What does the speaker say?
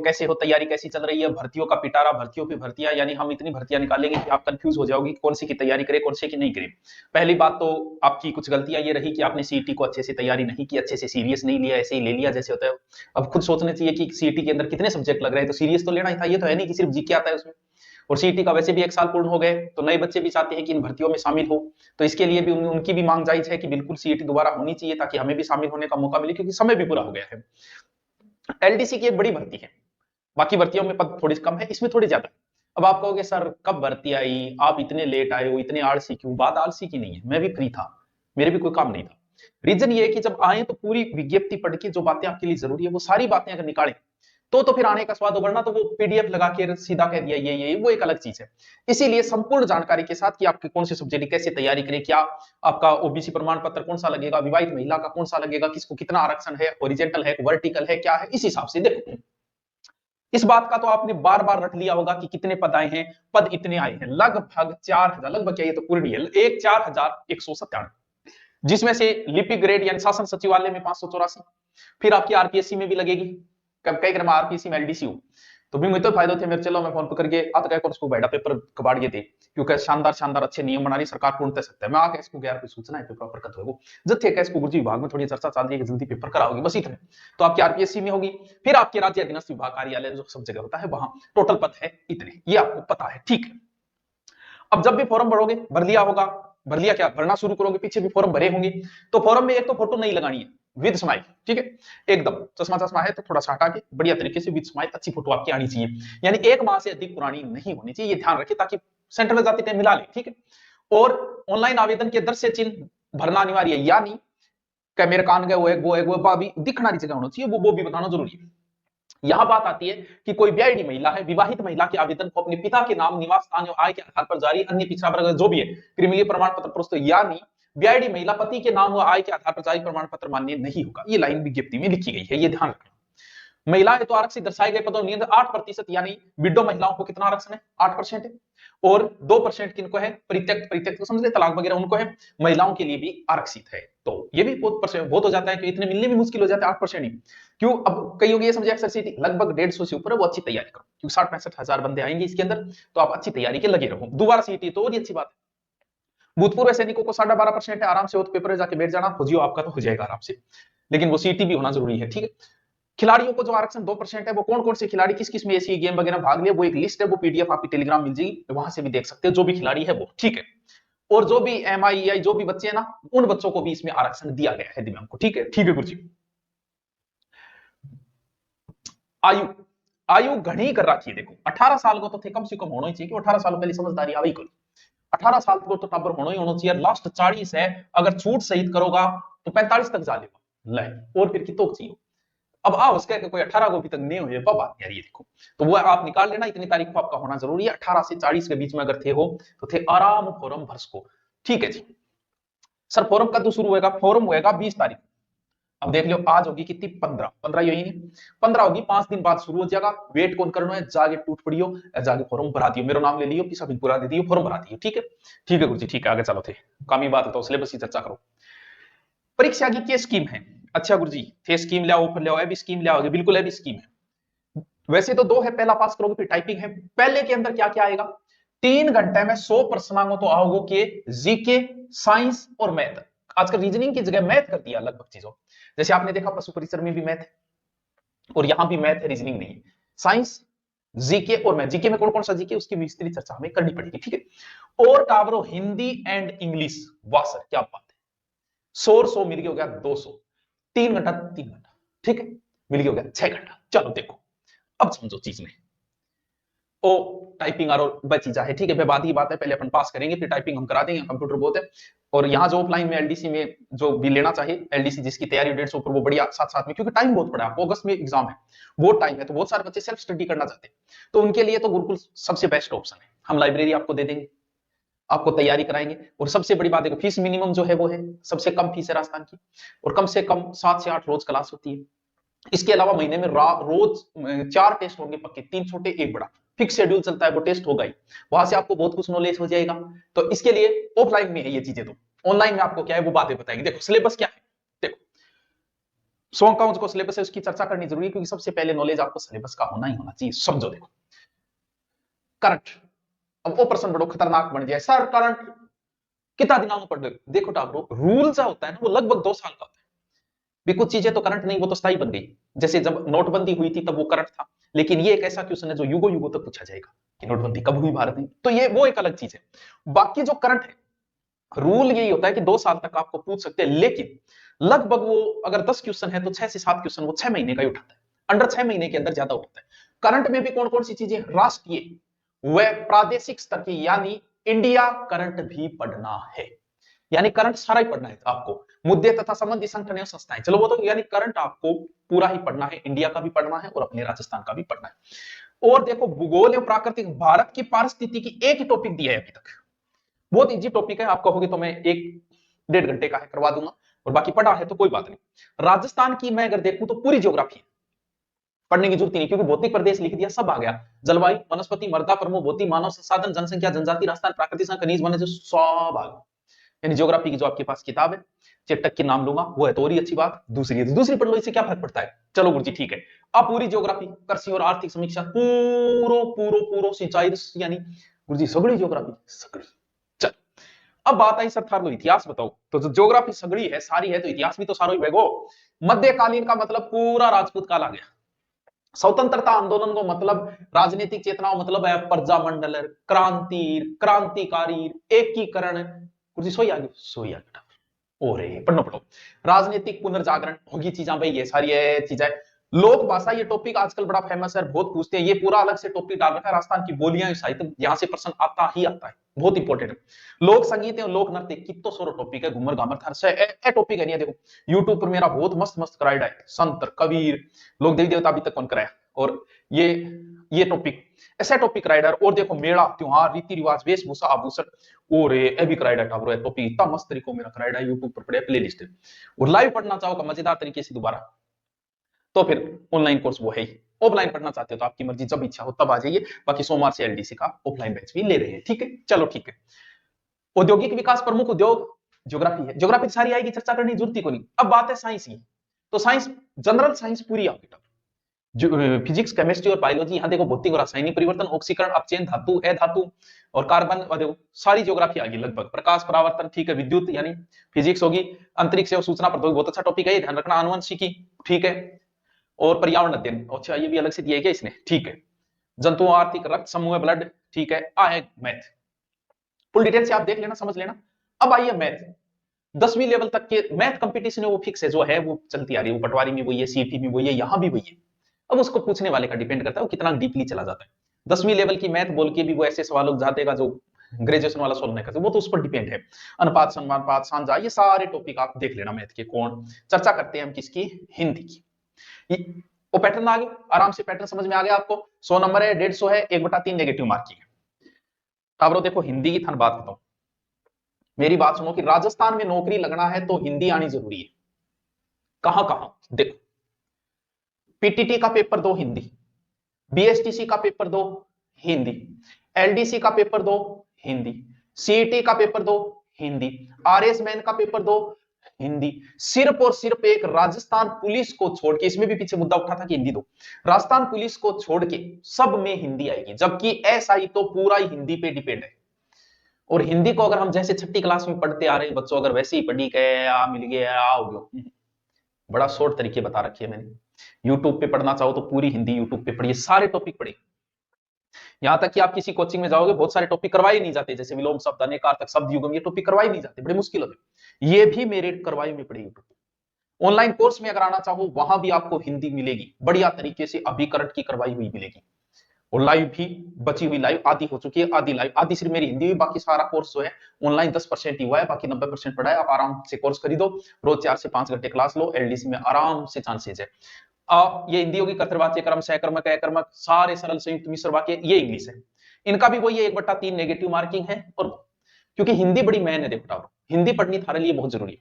कैसे हो, तैयारी कैसी चल रही है, भर्तियों का पिटारा, भर्तियों पे भर्तियां, यानी हम इतनी भर्तियां निकालेंगे कि आप कंफ्यूज हो जाओगे कौन सी की तैयारी करें कौन सी की नहीं करें। पहली बात तो आपकी कुछ गलतियां ये रही कि आपने सीईटी को अच्छे से तैयारी नहीं की, अच्छे से सीरियस नहीं लिया, ऐसे ही ले लिया जैसे होता है। अब खुद सोचना चाहिए कि सीईटी के अंदर कितने सब्जेक्ट लग रहे हैं, तो सीरियस तो लेना ही था। ये तो है नहीं कि सिर्फ जीके आता है उसमें। और सीईटी का वैसे भी 1 साल पूर्ण हो गए, तो नए बच्चे भी चाहते हैं कि इन भर्तियों में शामिल हो, तो इसके लिए भी उनकी भी मांग जायज है कि बिल्कुल सीईटी दोबारा होनी चाहिए ताकि हमें भी शामिल होने का मौका मिले, क्योंकि समय भी पूरा हो गया है। एलडीसी की एक बड़ी भर्ती है, बाकी भर्तियों में पद थोड़ी कम है, इसमें थोड़ी ज्यादा। अब आप कहोगे सर कब भर्ती आई, आप इतने लेट आए हो, इतने आलसी क्यों? बात आलसी की नहीं है, मैं भी फ्री था, मेरे भी कोई काम नहीं था। रीजन ये है कि जब आए तो पूरी विज्ञप्ति पढ़ के जो बातें आपके लिए जरूरी है वो सारी बातें अगर निकालें तो फिर आने का स्वाद उभरना, तो वो पीडीएफ लगा के सीधा कह दिया ये वो एक अलग चीज है। इसीलिए संपूर्ण जानकारी के साथ कि आपके कौन से सब्जेक्ट कैसे तैयारी करें, क्या आपका ओबीसी प्रमाण पत्र कौन सा लगेगा, विवाहित महिला का कौन सा लगेगा, किसको कितना आरक्षण है, हॉरिजॉन्टल है, वर्टिकल है, क्या है, इस हिसाब से देखो। इस बात का तो आपने बार बार रट लिया होगा कि कितने पद आए हैं, पद इतने आए हैं, लगभग 4000, लगभग क्या, ये तो पूर्ण है, 4197, जिसमें से लिपिक ग्रेड यानी शासन सचिवालय में 584, फिर आपकी आरपीएससी में भी लगेगी, कई क्रम आरपीएससी में एलडीसी हो, तो भी मुझे तो फायदा थे। मेरे चलो मैं फोन पकड़ के आता क्या उसको बैठा पेपर कबाड़ ये थे, क्योंकि शानदार शानदार अच्छे नियम बना रही सरकार, पूर्णतः सकता है। मैं आके इसको यार सूचना है पेपर कत हो जब थे इसको गुरुजी विभाग में थोड़ी चर्चा चल रही है कि जल्दी पेपर कराओगी, बस इतने तो आपकी आरपीएससी में होगी। फिर आपके राज्य अधीनस्थ विभाग कार्यालय जो सब जगह होता है वहां टोटल पद है इतने, ये आपको पता है, ठीक है। अब जब भी फॉर्म भरोगे, भर लिया होगा, भर लिया क्या, भरना शुरू करोगे, पीछे भी फॉर्म भरे होंगे, तो फॉर्म में एक तो फोटो नहीं लगानी है विद स्माइल, ठीक है, एकदम चश्मा चश्मा है तो थोड़ा सा हटा के बढ़िया तरीके से विद स्माइल अच्छी फोटो आपकी आनी चाहिए, यानी 1 माह से अधिक पुरानी नहीं होनी चाहिए, ये ध्यान रखिए ताकि सेंटर में जाते टाइम मिला ले, ठीक है। और ऑनलाइन आवेदन के दृश्य चिन्ह भरना अनिवार्य है, यानी क्या मेरे कान गए वो अभी दिखना नहीं जगह होना चाहिए, वो भी बताना जरूरी है। यहां बात आती है कि कोई बीआईडी महिला है, विवाहित महिला के आवेदन को अपने पिता के नाम, निवास स्थान और आय के आधार पर जारी अन्य पिछड़ा वर्ग जो भी है क्रिमिनल प्रमाण पत्र प्रस्तुत, यानी बीआईडी महिला पति के नाम व आय के आधार पर जारी प्रमाण पत्र मान्य नहीं होगा, ये लाइन विज्ञप्ति में लिखी गई है, ये ध्यान रखना। महिलाएं तो आरक्षित दर्शाए गए पदों में 8%, यानी विडो महिलाओं को कितना आरक्षण है, 8% है, और 2% किनको है, परित्यक्त, परित्यक्त को समझ ले, तलाक वगैरह उनको है, महिलाओं के लिए भी आरक्षित है, तो ये भी बहुत हो जाता है कि इतने मिलने भी मुश्किल हो जाता है 8% ही क्यों। अब कई होगी ये समझे अक्सर सीटी लगभग 150 से ऊपर है, वो अच्छी तैयारी करो, क्योंकि 60-65 हजार बंदे आएंगे इसके अंदर, तो आप अच्छी तैयारी के लगे रहो। दोबारा सीटी तो और अच्छी बात है, भूतपूर्व सैनिकों को 12.5% है, आराम से हो तो पेपर में जाके बैठ जाना, खोजियो आपका तो हो जाएगा आराम से, लेकिन वो सीटी भी होना जरूरी है, ठीक है। खिलाड़ियों को जो आरक्षण 2% है, वो कौन कौन से खिलाड़ी किस किस में ऐसी गेम वगैरह भाग लिया, वो एक लिस्ट है, वो पीडीएफ आपकी टेलीग्राम मिल जाएगी, वहां से भी देख सकते हो जो भी खिलाड़ी है वो, ठीक है। और जो भी एमआईआई जो भी बच्चे हैं ना, उन बच्चों को भी इसमें आरक्षण दिया गया है दिव्यांग को, ठीक है, ठीक है गुरुजी। आयु, आयु घनी कर रखी है, देखो 18 साल को तो थे कम से कम होना ही चाहिए कि 18 साल पहले समझदारी आ गई, 18 साल को तो टाबर होना ही होना चाहिए, लास्ट 40 है, अगर छूट सहित करोगा तो 45 तक जा लेगा, ले और फिर कितो चाहिए। अब आ उसके कोई 18 को भी तक नहीं हुए बात यार, ये देखो, तो वो आप निकाल लेना, इतनी तारीख को आपका होना जरूरी है, 18 से 40 के बीच में अगर थे हो तो थे आराम फॉर्म भर सको, ठीक है जी। सर फॉर्म कब शुरू होगा, फॉर्म होगा 20 तारीख। अब देख लो आज होगी कितनी, 15 यही नहीं, 15 होगी, 5 दिन बाद शुरू हो जाएगा, वेट कौन करना है, जाके टूट पड़ियो, जाके फॉर्म भरा दियो, मेरा नाम ले लियो, पिसा भी पूरा दे दियो, फॉर्म भरा दियो, ठीक है, ठीक है गुरुजी, ठीक है, आगे चलो थे कामी बात है तो सिलेबस की चर्चा करो। परीक्षा की क्या स्कीम है, अच्छा गुरुजी थे स्कीम ले ऑफर ले आओ, अभी स्कीम ले आओगे, बिल्कुल अभी स्कीम है, वैसे तो 2 है, पहला पास करोगे फिर टाइपिंग है। पहले के अंदर क्या क्या आएगा, 3 घंटे में 100 प्रश्नांकों तो आओगे के जीके, साइंस और मैथ, आजकल रीजनिंग की जगह मैथ कर दिया लगभग चीजों, जैसे आपने देखा पशु परिसर में भी मैथ है और यहां भी मैथ है, रीजनिंग नहीं है, साइंस, जीके और मैथ, जीके में कौन कौन सा जीके उसकी विस्तृत चर्चा हमें करनी पड़ेगी, ठीक है। और टावरो हिंदी एंड इंग्लिश, वाह सर क्या बात है, 100 मिल गया, हो गया 200, 3 घंटा 3 घंटा, ठीक है, मिल गया, हो गया 6 घंटा। चलो देखो अब समझो चीज में, ओ टाइपिंग और चीजा है, ठीक है, बेबादी बात है, पहले अपन पास करेंगे फिर टाइपिंग हम करा देंगे, कंप्यूटर बहुत है। और यहाँ जो ऑफलाइन में एलडीसी में जो भी लेना चाहिए, एलडीसी जिसकी तैयारी 150 पर, वो बढ़िया साथ साथ में, क्योंकि टाइम बहुत पड़ा है, आपको अगस्त में एग्जाम है, बहुत टाइम है, तो बहुत सारे बच्चे सेल्फ स्टडी करना चाहते हैं, तो उनके लिए तो गुरुकुल सबसे बेस्ट ऑप्शन है, हम लाइब्रेरी आपको दे देंगे, आपको तैयारी कराएंगे, और सबसे बड़ी बात देखो फीस मिनिमम जो है वो है, सबसे कम फीस है राजस्थान की, और कम से कम 7 से 8 रोज क्लास होती है। इसके अलावा महीने में रोज 4 टेस्ट होंगे पक्के, 3 छोटे 1 बड़ा, फिक्स शेड्यूल चलता है, वो टेस्ट होगा ही, वहां से आपको बहुत कुछ नॉलेज हो जाएगा। तो इसके लिए ऑफलाइन में है ये चीजें, तो ऑनलाइन में आपको क्या है वो बातें बताएंगे। देखो सिलेबस क्या है, देखो 100 का जो सिलेबस है उसकी चर्चा करनी जरूरी है, क्योंकि सबसे पहले नॉलेज आपको सिलेबस का होना ही होना चाहिए। समझो, देखो करंट, अब वो प्रश्न बड़ो खतरनाक बन जाए, सर करंट कितना दिनों में पढ़ गए? देखो टाबरो, रूल जो होता है ना वो लगभग 2 साल का होता है। भी कुछ चीजें तो करंट नहीं, वो तो स्थायी बन गई। जैसे जब नोटबंदी हुई थी तब वो करंट था, लेकिन ये एक ऐसा क्वेश्चन है जो युगों युगों तक पूछा जाएगा कि नोटबंदी कब हुई भारत में, तो ये वो एक अलग चीज है। बाकी जो करंट है, रूल यही होता है कि 2 साल तक आपको पूछ सकते हैं, लेकिन लगभग वो अगर 10 क्वेश्चन है तो 6 से 7 क्वेश्चन वो 6 महीने का ही उठाता है, अंडर 6 महीने के अंदर ज्यादा उठाता है। करंट में भी कौन कौन सी चीजें, राष्ट्रीय व प्रादेशिक स्तर की, यानी इंडिया करंट भी पढ़ना है, यानी करंट सारा ही पढ़ना है आपको, मुद्दे तथा संबंधी संगठन एवं संस्थाएं, चलो वो तो, यानी करंट आपको पूरा ही पढ़ना है, इंडिया का भी पढ़ना है और अपने राजस्थान का भी पढ़ना है। और देखो भूगोल एवं प्राकृतिक, भारत की पारिस्थितिकी एक ही टॉपिक दिया है अभी तक, बहुत इजी टॉपिक है, आप कहोगे तो मैं 1-1.5 घंटे का है करवा दूंगा, और बाकी पढ़ा है तो कोई बात नहीं। राजस्थान की मैं अगर देखूं तो पूरी ज्योग्राफी है, पढ़ने की जरूरत नहीं, क्योंकि भौतिक प्रदेश लिख दिया, सब आ गया, जलवायु, वनस्पति, मृदा, प्रमुख भौतिक, मानव संसाधन, जनसंख्या, जनजाति, राजस्थान, प्राकृतिक, खनिज, वन्य, सब आ गया। यानी ज्योग्राफी की जो आपके पास किताब है, चेटक के नाम लूंगा, वो है तो और ही अच्छी बात, दूसरी है तो दूसरी पढ़ लो, इससे क्या फर्क पड़ता है। चलो गुरुजी ठीक है, अब पूरी ज्योग्राफी, कृषि और आर्थिक समीक्षा, पूरो पूरो पूरो सिंचाई, यानी गुरुजी सगड़ी ज्योग्राफी सगड़ी। चल, अब बात आई सर थारो इतिहास बताओ, तो जो ज्योग्राफी सगड़ी है सारी है, तो इतिहास भी तो सारो ही बेगो। मध्यकालीन का मतलब पूरा राजपूत काल आ गया, स्वतंत्रता आंदोलन को मतलब राजनीतिक चेतनाओं, मतलब है प्रजामंडल, क्रांति, क्रांतिकारी, एकीकरण, कुछ सोई आ गई, सोई आ गया, ओरे पढ़ो पढ़ो, राजनीतिक पुनर्जागरण होगी चीजें भाई, ये सारी है चीजें। लोक भाषा, ये टॉपिक आजकल बड़ा फेमस है, बहुत पूछते हैं, ये पूरा अलग से टॉपिक डाल रखा है, राजस्थान की बोलियां, साहित्य, यहां से प्रश्न आता ही आता है, बहुत इंपॉर्टेंट है। लोक संगीत और लोक नृत्य, कितो सोरो टॉपिक है, घूमर घामर थार से ए टॉपिक है नहीं, देखो यूट्यूब पर मेरा बहुत मस्त मस्त कराइडा है, संत कबीर, लोक देवी देवता अभी तक कौन कराया, और ये टॉपिक, ऐसा टॉपिक राइडर, और देखो मेला त्योहार, रीति रिवाज, वेशभूषा, आभूषण, और ये भी कराइडा टावर है टॉपिक, इतना मस्त तरीको मेरा कराइडा यूट्यूब पर पड़े प्ले लिस्ट, और लाइव पढ़ना चाहो मजेदार तरीके से दोबारा, तो फिर ऑनलाइन कोर्स वो है ही। ऑफलाइन पढ़ना चाहते हो तो आपकी मर्जी, जब इच्छा हो तब आ जाइए, बाकी सोमवार से एलडीसी का ऑफलाइन बैच भी ले रहे हैं, ठीक है, चलो ठीक है। औद्योगिक विकास, प्रमुख उद्योग, ज्योग्राफी है, ज्योग्राफी सारी आएगी, चर्चा करने की जरूरत ही को नहीं। अब बात है साइंस की, तो साइंस, जनरल साइंस पूरी आपकी, फिजिक्स, केमिस्ट्री और बायोलॉजी, यहाँ देखो भौतिक और रासायनिक परिवर्तन, ऑक्सीकरण, अपचयन, धातु, अधातु और कार्बन, और देखो सारी ज्योग्राफी आ गई लगभग, प्रकाश परावर्तन, ठीक है, विद्युत यानी फिजिक्स होगी, अंतरिक्ष और सूचना प्रौद्योगिकी, बहुत अच्छा टॉपिक है, ध्यान रखना, आनुवंशिकी, ठीक है, और पर्यावरण अध्ययन, अच्छा ये भी अलग से दिया है क्या इसने, ठीक है, जंतुओं, आर्थिक, रक्त समूह, ब्लड, ठीक है, है मैथ, फुल डिटेल से आप देख लेना, समझ लेना। अब आइए मैथ, 10वीं लेवल तक के मैथ कंपटीशन है, वो फिक्स है, जो है वो चलती आ रही है, वो पटवारी में वही है, सीईटी में वही है, यहां भी वही है। अब उसको पूछने वाले का डिपेंड करता है वो कितना डीपली चला जाता है। 10वीं लेवल की मैथ बोल के भी वो ऐसे सवाल जातेगा जो ग्रेजुएशन वाला सोल्व नहीं करते, वो तो उस पर डिपेंड है। अनुपात, समानुपात, सांझा, ये सारे टॉपिक आप देख लेना मैथ के। कौन चर्चा करते हैं हम किसकी, हिंदी की। वो पैटर्न आ गया, आराम से पैटर्न समझ में आ गया आपको। 100 नंबर है, 150 है, 1/3 नेगेटिव मार्किंग है। अब देखो हिंदी की थान बात बताऊं, मेरी बात सुनो कि राजस्थान में नौकरी लगना है तो हिंदी आनी जरूरी है। कहां कहां देखो, पीटीटी का पेपर दो हिंदी, बीएसटीसी का पेपर दो हिंदी, एलडीसी का पेपर दो हिंदी, सीईटी का पेपर दो हिंदी, आरएस मैन का पेपर दो हिंदी। सिर्फ और सिर्फ एक राजस्थान पुलिस को छोड़ के, इसमें भी पीछे मुद्दा उठा था कि हिंदी दो, राजस्थान पुलिस को छोड़ के सब में हिंदी आएगी, जबकि एसआई तो पूरा ही हिंदी पे डिपेंड है। और हिंदी को अगर हम जैसे 6ठी क्लास में पढ़ते आ रहे हैं बच्चों, अगर वैसे ही पढ़ी गए आ मिल गया आओ गयो, बड़ा शॉर्ट तरीके बता रखी है मैंने। यूट्यूब पे पढ़ना चाहो तो पूरी हिंदी यूट्यूब पे पढ़िए, सारे टॉपिक पढ़िए। यहां तक कि आप किसी कोचिंग में जाओगे बहुत सारे टॉपिक करवाए नहीं जाते, जैसे विलोम शब्द, अनेकार्थक शब्द, युगम, ये टॉपिक करवाए नहीं जाते, बड़े मुश्किल होते, ये भी मेरे करवाई में पड़ी यूट्यूब पे। ऑनलाइन कोर्स में अगर आना चाहो वहां भी आपको हिंदी मिलेगी, बढ़िया तरीके से अभिकरण की करवाई हुई मिलेगी, और लाइव भी बची हुई, लाइव आधी हो चुकी है, आधी लाइव, आधी सिर्फ मेरी हिंदी हुई, बाकी सारा कोर्स जो है ऑनलाइन 10% ही हुआ है, बाकी 90% पढ़ा है। आप आराम से कोर्स खरीदो, रोज 4 से 5 घंटे क्लास लो, एलडीसी में आराम से चांसेज है। ये हिंदी होगी, कर्तव्यवाची, क्रम, सहकर्मक, अकर्मक, सारे सरल, संयुक्त, मिश्र वाक्य, ये इंग्लिश है। इनका भी वही 1/3 नेगेटिव मार्किंग है। और क्योंकि हिंदी बड़ी मैन है, देखो हिंदी पढ़नी थारे लिए बहुत जरूरी है।